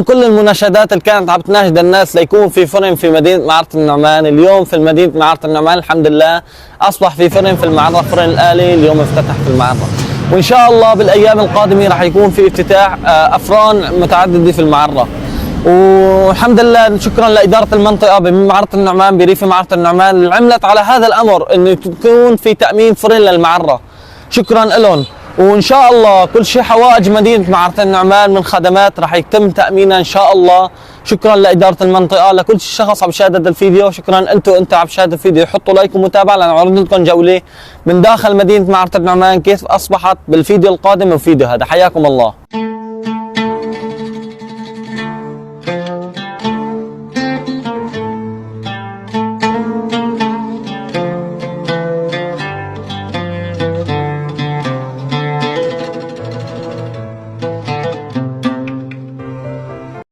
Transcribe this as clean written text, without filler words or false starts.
كل المناشدات اللي كانت عم تناشد الناس ليكون في فرن في مدينة معرة النعمان، اليوم في مدينة معرة النعمان الحمد لله أصبح في فرن في المعرة، فرن الآلي اليوم افتتح في المعرة، وإن شاء الله بالأيام القادمة راح يكون في افتتاح أفران متعددة في المعرة. والحمد لله شكرا لإدارة المنطقة بمعرة النعمان بريف معرة النعمان اللي عملت على هذا الأمر إنه تكون في تأمين فرن للمعرة، شكرا لهم. وإن شاء الله كل شيء حوائج مدينة معرة النعمان من خدمات راح يتم تأمينها إن شاء الله. شكرا لإدارة المنطقة، لكل شخص عم يشاهد الفيديو شكرا. أنت عم تشاهد الفيديو حطوا لايك ومتابعة لنعرض لكم جولة من داخل مدينة معرة النعمان كيف أصبحت بالفيديو القادم وفيديو هذا. حياكم الله.